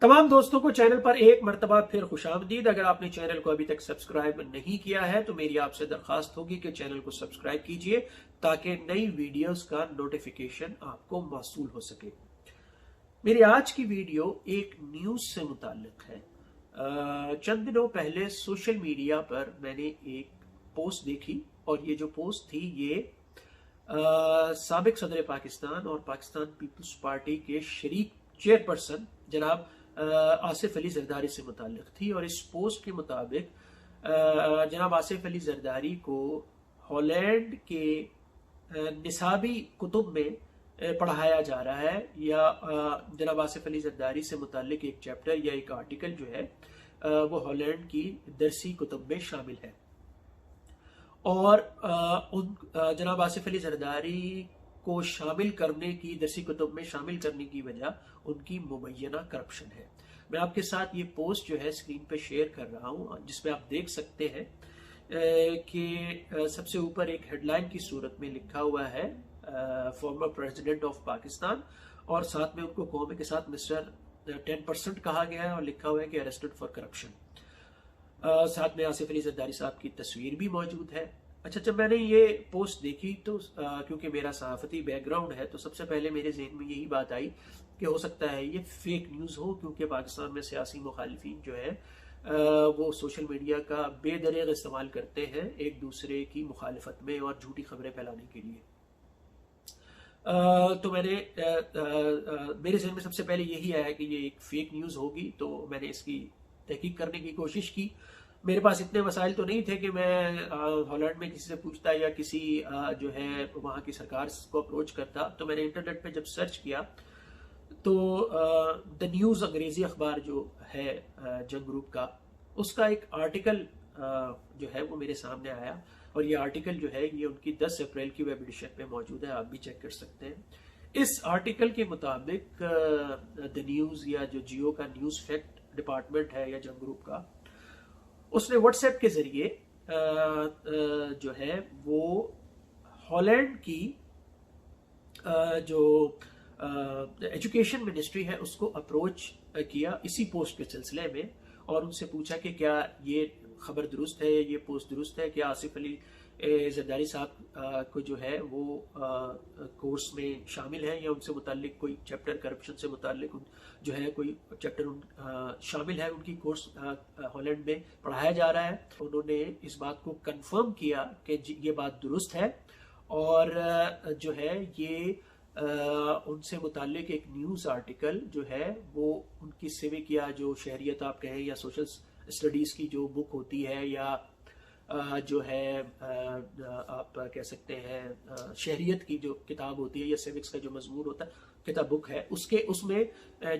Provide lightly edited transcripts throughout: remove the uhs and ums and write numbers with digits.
तमाम दोस्तों को चैनल पर एक मर्तबा फिर खुशामदीद। अगर आपने चैनल को अभी तक सब्सक्राइब नहीं किया है तो मेरी आपसे दरखास्त होगी कि चैनल को सब्सक्राइब कीजिए ताकि नई वीडियोस का नोटिफिकेशन आपको मौसूल हो सके। मेरी आज की वीडियो एक न्यूज से मुताल्लिक है। चंद दिनों पहले सोशल मीडिया पर मैंने एक पोस्ट देखी और ये जो पोस्ट थी ये साबिक सदर पाकिस्तान और पाकिस्तान पीपल्स पार्टी के शरीक चेयरपर्सन जनाब आसिफ अली जरदारी से मुताल्लिक थी। और इस पोस्ट के मुताबिक जनाब आसिफ अली जरदारी को हॉलैंड के निसाबी कुतुब में पढ़ाया जा रहा है या जनाब आसिफ अली जरदारी से मुताल्लिक एक चैप्टर या एक आर्टिकल जो है वो हॉलैंड की दरसी कुतुब में शामिल है। और जनाब आसिफ अली जरदारी को शामिल करने की दरसी कुतुब में शामिल करने की वजह उनकी मुबैना करप्शन है। मैं आपके साथ ये पोस्ट जो है स्क्रीन पे शेयर कर रहा हूँ जिसमें आप देख सकते हैं कि सबसे ऊपर एक हेडलाइन की सूरत में लिखा हुआ है फॉर्मर प्रेसिडेंट ऑफ पाकिस्तान और साथ में उनको कौमे के साथ मिस्टर 10% कहा गया है और लिखा हुआ है कि अरेस्टेड फॉर करप्शन। साथ में आसिफ अली जरदारी साहब की तस्वीर भी मौजूद है। अच्छा, जब मैंने ये पोस्ट देखी तो क्योंकि मेरा सहाफती बैकग्राउंड है तो सबसे पहले मेरे जहन में यही बात आई कि हो सकता है ये फेक न्यूज़ हो, क्योंकि पाकिस्तान में सियासी मुखालिफिन जो है वो सोशल मीडिया का बेदरेग इस्तेमाल करते हैं एक दूसरे की मुखालिफत में और झूठी खबरें फैलाने के लिए। तो मैंने मेरे जहन में सबसे पहले यही आया कि ये एक फेक न्यूज़ होगी, तो मैंने इसकी तहकीक करने की कोशिश की। मेरे पास इतने वसाइल तो नहीं थे कि मैं हॉलैंड में किसी से पूछता या किसी जो है वहाँ की सरकार को अप्रोच करता। तो मैंने इंटरनेट पे जब सर्च किया तो द न्यूज़ अंग्रेजी अखबार जो है जंग ग्रुप का, उसका एक आर्टिकल जो है वो मेरे सामने आया और ये आर्टिकल जो है ये उनकी 10 अप्रैल की वेब एडिशन में मौजूद है, आप भी चेक कर सकते हैं। इस आर्टिकल के मुताबिक द न्यूज़ या जो जियो का न्यूज़ फैक्ट डिपार्टमेंट है या जंग ग्रुप का, उसने व्हाट्सएप के जरिए जो है वो हॉलैंड की जो एजुकेशन मिनिस्ट्री है उसको अप्रोच किया इसी पोस्ट के सिलसिले में और उनसे पूछा कि क्या ये खबर दुरुस्त है, ये पोस्ट दुरुस्त है, क्या आसिफ अली जरदारी साहब को जो है वो कोर्स में शामिल है या उनसे मुताल्लिक कोई चैप्टर करप्शन से मुताल्लिक जो है कोई चैप्टर शामिल है, उनकी कोर्स हॉलैंड में पढ़ाया जा रहा है। उन्होंने इस बात को कंफर्म किया कि ये बात दुरुस्त है और जो है ये उनसे मुताल्लिक एक न्यूज़ आर्टिकल जो है वो उनकी सिविक या जो शहरियत आप कहें या सोशल स्टडीज़ की जो बुक होती है या जो है आप कह सकते हैं शहरियत की जो किताब होती है या सिविक्स का जो मजमून होता है किताब बुक है उसमें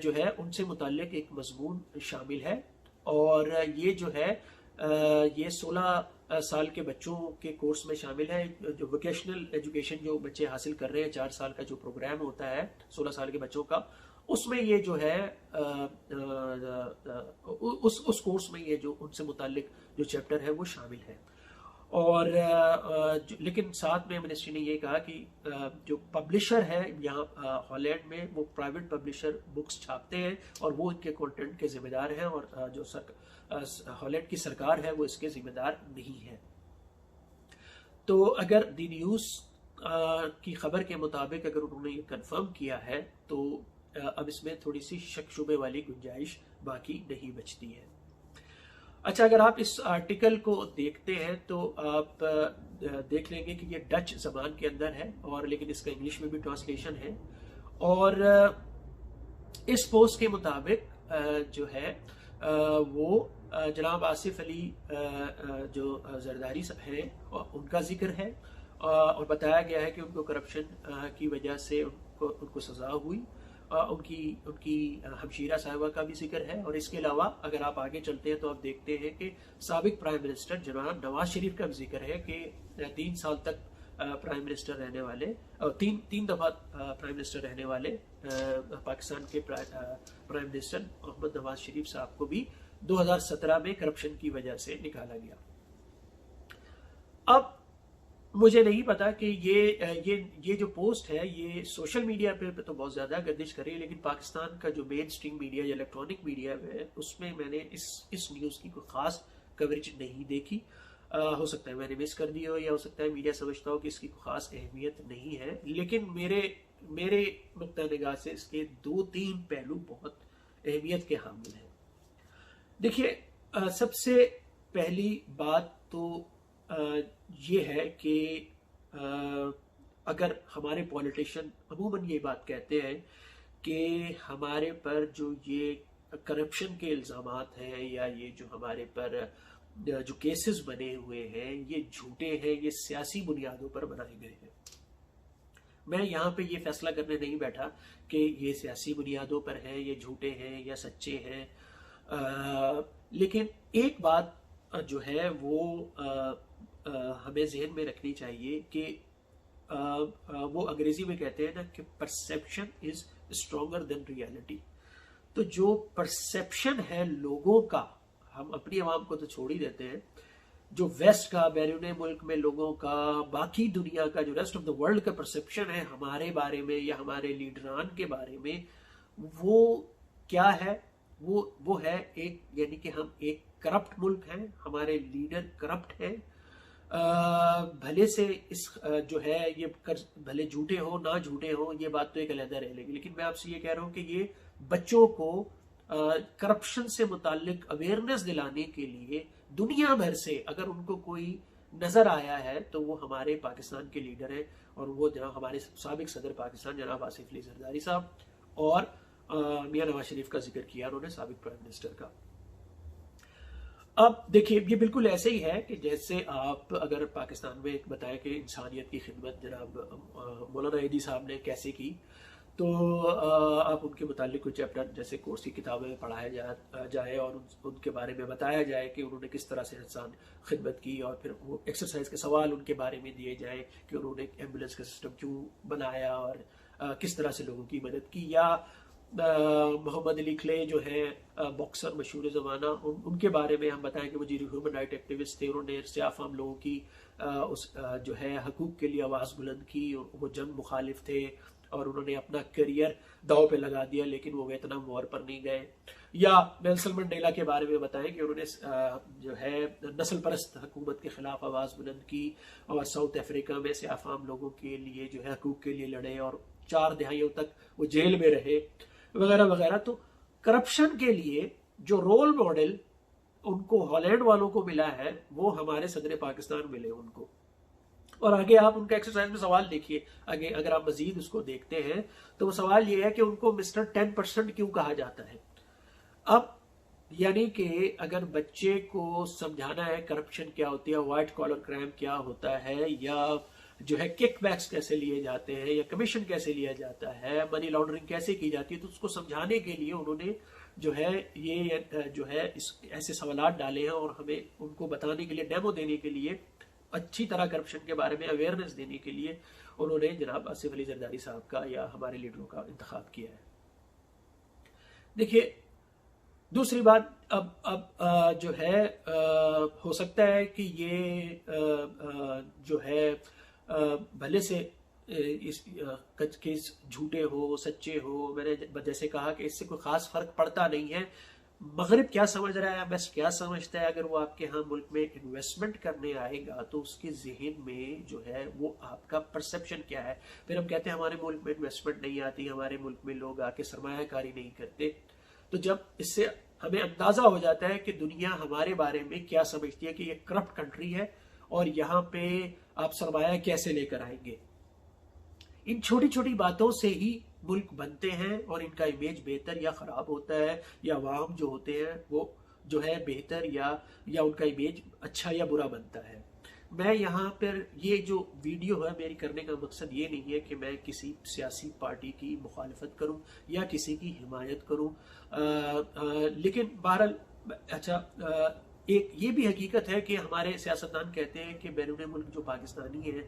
जो है उनसे मुताल्लिक एक मजमून शामिल है। और ये जो है ये 16 साल के बच्चों के कोर्स में शामिल है। जो वोकेशनल एजुकेशन जो बच्चे हासिल कर रहे हैं 4 साल का जो प्रोग्राम होता है 16 साल के बच्चों का, उसमें ये जो है उस कोर्स में ये जो उनसे मुताल्लिक जो चैप्टर है वो शामिल है। और लेकिन साथ में मिनिस्ट्री ने ये कहा कि जो पब्लिशर है यहाँ हॉलैंड में वो प्राइवेट पब्लिशर बुक्स छापते हैं और वो इनके कंटेंट के जिम्मेदार हैं और जो हॉलैंड की सरकार है वो इसके जिम्मेदार नहीं है। तो अगर द न्यूज़ की खबर के मुताबिक अगर उन्होंने ये कंफर्म किया है तो अब इसमें थोड़ी सी शक शुबे वाली गुंजाइश बाकी नहीं बचती है। अच्छा, अगर आप इस आर्टिकल को देखते हैं तो आप देख लेंगे कि ये डच ज़बान के अंदर है और लेकिन इसका इंग्लिश में भी ट्रांसलेशन है। और इस पोस्ट के मुताबिक जो है वो जनाब आसिफ अली जो जरदारी हैं उनका जिक्र है और बताया गया है कि उनको करप्शन की वजह से उनको सज़ा हुई। उनकी हमशीरा साहिबा का भी जिक्र है। और इसके अलावा अगर आप आगे चलते हैं तो आप देखते हैं कि साबिक प्राइम मिनिस्टर जनाब नवाज शरीफ का भी जिक्र है कि 3 साल तक प्राइम मिनिस्टर रहने वाले और तीन दफा प्राइम मिनिस्टर रहने वाले पाकिस्तान के प्राइम मिनिस्टर मोहम्मद नवाज शरीफ साहब को भी 2017 में करप्शन की वजह से निकाला गया। अब मुझे नहीं पता कि ये जो पोस्ट है ये सोशल मीडिया पे तो बहुत ज़्यादा गर्दिश कर रही है, लेकिन पाकिस्तान का जो मेन स्ट्रीम मीडिया या इलेक्ट्रॉनिक मीडिया है उसमें मैंने इस न्यूज़ की कोई ख़ास कवरेज नहीं देखी। हो सकता है मैंने मिस कर दी हो, या हो सकता है मीडिया समझता हो कि इसकी कोई ख़ास अहमियत नहीं है, लेकिन मेरे नुक्ता निगाह से इसके 2-3 पहलू बहुत अहमियत के हामिल हैं। देखिए, सबसे पहली बात तो ये है कि अगर हमारे पॉलिटिशियन अमूमन ये बात कहते हैं कि हमारे पर जो ये करप्शन के इल्ज़ामात हैं या ये जो हमारे पर जो केसेस बने हुए हैं ये झूठे हैं, ये सियासी बुनियादों पर बनाए गए हैं। मैं यहाँ पे ये फैसला करने नहीं बैठा कि ये सियासी बुनियादों पर हैं, ये झूठे हैं या सच्चे हैं, लेकिन एक बात जो है वो हमें जहन में रखनी चाहिए कि वो अंग्रेजी में कहते हैं ना कि perception is stronger than reality. तो जो परसेप्शन है लोगों का, हम अपनी आवाम को तो छोड़ ही देते हैं, जो वेस्ट का, बैरून मुल्क में लोगों का, बाकी दुनिया का, जो रेस्ट ऑफ द वर्ल्ड का परसेप्शन है हमारे बारे में या हमारे लीडरान के बारे में, वो क्या है? वो है एक, यानी कि हम एक करप्ट मुल्क हैं, हमारे लीडर करप्ट हैं। भले से इस जो है ये भले झूठे हो ना झूठे हो, ये बात तो एक अलग रहेगी, लेकिन मैं आपसे ये कह रहा हूँ कि ये बच्चों को करप्शन से मुतालिक अवेयरनेस दिलाने के लिए दुनिया भर से अगर उनको कोई नजर आया है तो वो हमारे पाकिस्तान के लीडर हैं, और वो जनाब हमारे साबिक सदर पाकिस्तान जनाब आसिफ अली जरदारी साहब, और मियां नवाज शरीफ का जिक्र किया उन्होंने, साबिक प्राइम मिनिस्टर का। अब देखिए, ये बिल्कुल ऐसे ही है कि जैसे आप अगर पाकिस्तान में एक बताएं कि इंसानियत की खिदमत जनाब मौलाना ईदी साहब ने कैसे की, तो आप उनके मुतालिक कुछ चैप्टर जैसे कोर्स की किताबें पढ़ाया जाए और उनके बारे में बताया जाए कि उन्होंने किस तरह से इंसान खिदमत की, और फिर वो एक्सरसाइज के सवाल उनके बारे में दिए जाए कि उन्होंने एम्बुलेंस का सिस्टम क्यों बनाया और किस तरह से लोगों की मदद की। या मोहम्मद अली क्ले जो है बॉक्सर मशहूर ज़माना, उनके बारे में हम बताएं कि वो जी ह्यूमन राइट एक्टिविस्ट थे, उन्होंने सियाफ आम लोगों की जो है हकूक़ के लिए आवाज़ बुलंद की, वो जंग मुखालिफ थे और उन्होंने अपना करियर दाव पे लगा दिया, लेकिन वो वियतनाम वॉर पर नहीं गए। या नेल्सन मंडेला के बारे में बताएं कि उन्होंने जो है नस्ल परस्त हुकूमत के खिलाफ आवाज़ बुलंद की और साउथ अफ्रीका में सियाफ आम लोगों के लिए जो है हकूक़ के लिए लड़े और 4 दहाइयों तक वो जेल में रहे, वगैरह वगैरह। तो करप्शन के लिए जो रोल मॉडल उनको हॉलैंड वालों को मिला है वो हमारे सदर पाकिस्तान मिले उनको। और आगे आप उनका एक्सरसाइज में सवाल देखिए, आगे अगर आप मजीद उसको देखते हैं तो वो सवाल ये है कि उनको मिस्टर 10% क्यों कहा जाता है। अब यानी कि अगर बच्चे को समझाना है करप्शन क्या होती है, व्हाइट कॉलर क्राइम क्या होता है, या जो है किकबैक्स कैसे लिए जाते हैं, या कमीशन कैसे लिया जाता है, मनी लॉन्ड्रिंग कैसे की जाती है, तो उसको समझाने के लिए उन्होंने जो है ये जो है ऐसे सवालात डाले हैं, और हमें उनको बताने के लिए, डेमो देने के लिए, अच्छी तरह करप्शन के बारे में अवेयरनेस देने के लिए उन्होंने जनाब आसिफ अली जरदारी साहब का या हमारे लीडरों का इंतखाब किया है। देखिए, दूसरी बात, अब जो है हो सकता है कि ये जो है भले से इस केस झूठे हो सच्चे हो, मैंने जैसे कहा कि इससे कोई खास फर्क पड़ता नहीं है। मगरिब क्या समझ रहा है, वेस्ट क्या समझता है, अगर वो आपके यहाँ मुल्क में इन्वेस्टमेंट करने आएगा तो उसके जहन में जो है वो आपका परसेप्शन क्या है। फिर हम कहते हैं हमारे मुल्क में इन्वेस्टमेंट नहीं आती, हमारे मुल्क में लोग आके सरमायाकारी नहीं करते। तो जब इससे हमें अंदाजा हो जाता है कि दुनिया हमारे बारे में क्या समझती है कि ये करप्ट कंट्री है और यहाँ पे आप सरमाया कैसे लेकर आएंगे। इन छोटी छोटी बातों से ही मुल्क बनते हैं और इनका इमेज बेहतर या खराब होता है, या अवाम जो होते हैं वो जो है बेहतर या उनका इमेज अच्छा या बुरा बनता है। मैं यहाँ पर ये जो वीडियो है मेरी करने का मकसद ये नहीं है कि मैं किसी सियासी पार्टी की मुखालफत करूँ या किसी की हिमायत करूँ, लेकिन बहरहाल अच्छा एक ये भी हकीकत है कि हमारे सियासतदान कहते हैं कि बैरून मुल्क जो पाकिस्तानी हैं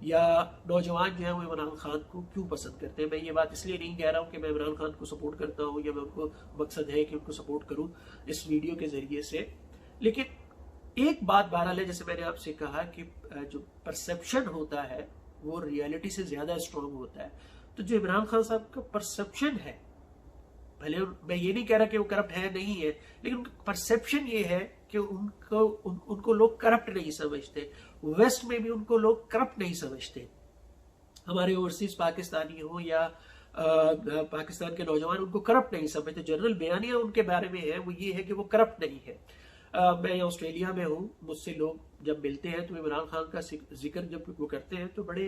या नौजवान जो है वो इमरान खान को क्यों पसंद करते हैं। मैं ये बात इसलिए नहीं कह रहा हूँ कि मैं इमरान खान को सपोर्ट करता हूँ या मैं उनको मकसद है कि उनको सपोर्ट करूँ इस वीडियो के ज़रिए से, लेकिन एक बात बहरहाल है, जैसे मैंने आपसे कहा कि जो परसेप्शन होता है वो रियलिटी से ज्यादा स्ट्रांग होता है। तो जो इमरान खान साहब का परसेप्शन है, भले मैं ये नहीं कह रहा कि वो करप्ट है नहीं है, लेकिन उनका परसेप्शन ये है कि उनको लोग करप्ट नहीं समझते। वेस्ट में भी उनको लोग करप्ट नहीं समझते। हमारे ओवरसीज पाकिस्तानी हो या पाकिस्तान के नौजवान उनको करप्ट नहीं समझते। जनरल बयानिया उनके बारे में है वो ये है कि वो करप्ट नहीं है। मैं ऑस्ट्रेलिया में हूँ, मुझसे लोग जब मिलते हैं तो इमरान खान का जिक्र जब वो करते हैं तो बड़े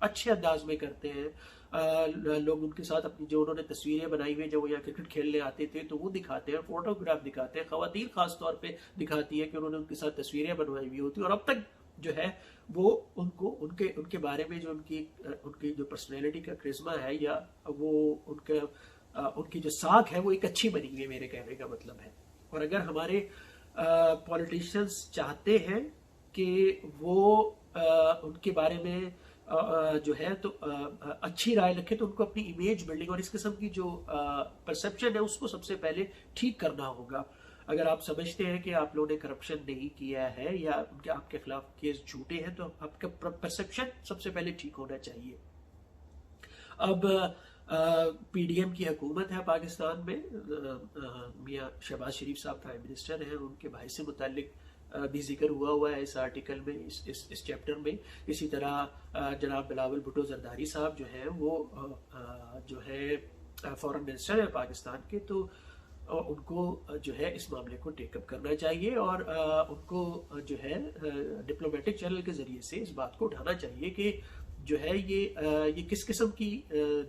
अच्छे अंदाज में करते हैं। लोग उनके साथ अपनी जो उन्होंने तस्वीरें बनाई हुई जब वो यहाँ क्रिकेट खेलने आते थे तो वो दिखाते हैं, फोटोग्राफ दिखाते हैं, खवातीन खास तौर पे दिखाती है कि उन्होंने उनके साथ तस्वीरें बनवाई हुई होती है। और अब तक जो है वो उनको उनके उनके बारे में जो उनकी जो पर्सनैलिटी का क्रिश्मा है या वो उनकी जो साख है वो एक अच्छी बनी हुई है, मेरे कहने का मतलब है। और अगर हमारे पॉलिटिशियंस चाहते हैं कि वो उनके बारे में जो है तो अच्छी राय रखे, तो उनको अपनी इमेज बिल्डिंग और इस किस्म की जो परसेप्शन है उसको सबसे पहले ठीक करना होगा। अगर आप समझते हैं कि आप लोगों ने करप्शन नहीं किया है या उनके आपके खिलाफ केस झूठे हैं तो आपका परसेप्शन सबसे पहले ठीक होना चाहिए। अब पीडीएम की हुकूमत है पाकिस्तान में, मियां शहबाज शरीफ साहब प्राइम मिनिस्टर हैं, उनके भाई से मुतालिक भी जिक्र हुआ है इस आर्टिकल में, इस चैप्टर में। इसी तरह जनाब बिलावल भुट्टो जरदारी साहब जो हैं वो जो है फॉरेन मिनिस्टर है पाकिस्तान के, तो उनको जो है इस मामले को टेकअप करना चाहिए और उनको जो है डिप्लोमेटिक चैनल के जरिए से इस बात को उठाना चाहिए कि जो है ये किस किस्म की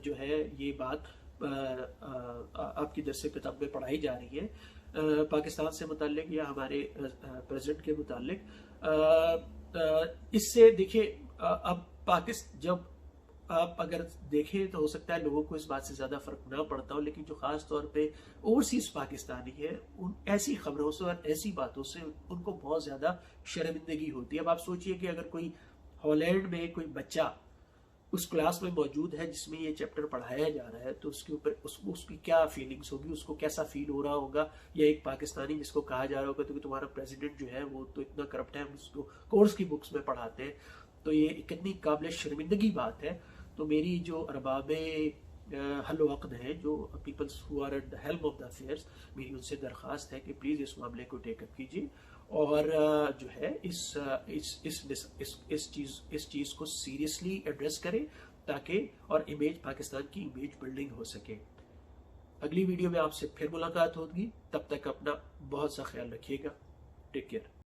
जो है ये बात आपकी दरसे किताब में पढ़ाई जा रही है पाकिस्तान से मुताल्लिक या हमारे प्रेसिडेंट के मुताल्लिक। इससे देखिए अब पाकिस्तान जब आप अगर देखें तो हो सकता है लोगों को इस बात से ज्यादा फर्क ना पड़ता हो, लेकिन जो खास तौर पे ओवरसीज पाकिस्तानी है उन ऐसी खबरों से और ऐसी बातों से उनको बहुत ज्यादा शर्मिंदगी होती है। अब आप सोचिए कि अगर कोई हॉलैंड में कोई बच्चा उस क्लास में मौजूद है जिसमें ये चैप्टर पढ़ाया जा रहा है तो उसके ऊपर उसकी क्या फीलिंग्स होगी, उसको कैसा फील हो रहा होगा। या एक पाकिस्तानी जिसको कहा जा रहा होगा तो कि तुम्हारा प्रेसिडेंट जो है वो तो इतना करप्ट है, हम उसको कोर्स की बुक्स में पढ़ाते हैं, तो ये कितनी काबिल शर्मिंदगी बात है। तो मेरी जो अरबाबे हल वक़्त है, जो peoples who are at the helm of the affairs, मेरी उनसे दरख्वास्त है कि प्लीज़ इस मामले को टेकअप कीजिए और जो है इस चीज़ को सीरियसली एड्रेस करें ताकि और पाकिस्तान की इमेज बिल्डिंग हो सके। अगली वीडियो में आपसे फिर मुलाकात होगी, तब तक अपना बहुत सा ख्याल रखिएगा। Take care.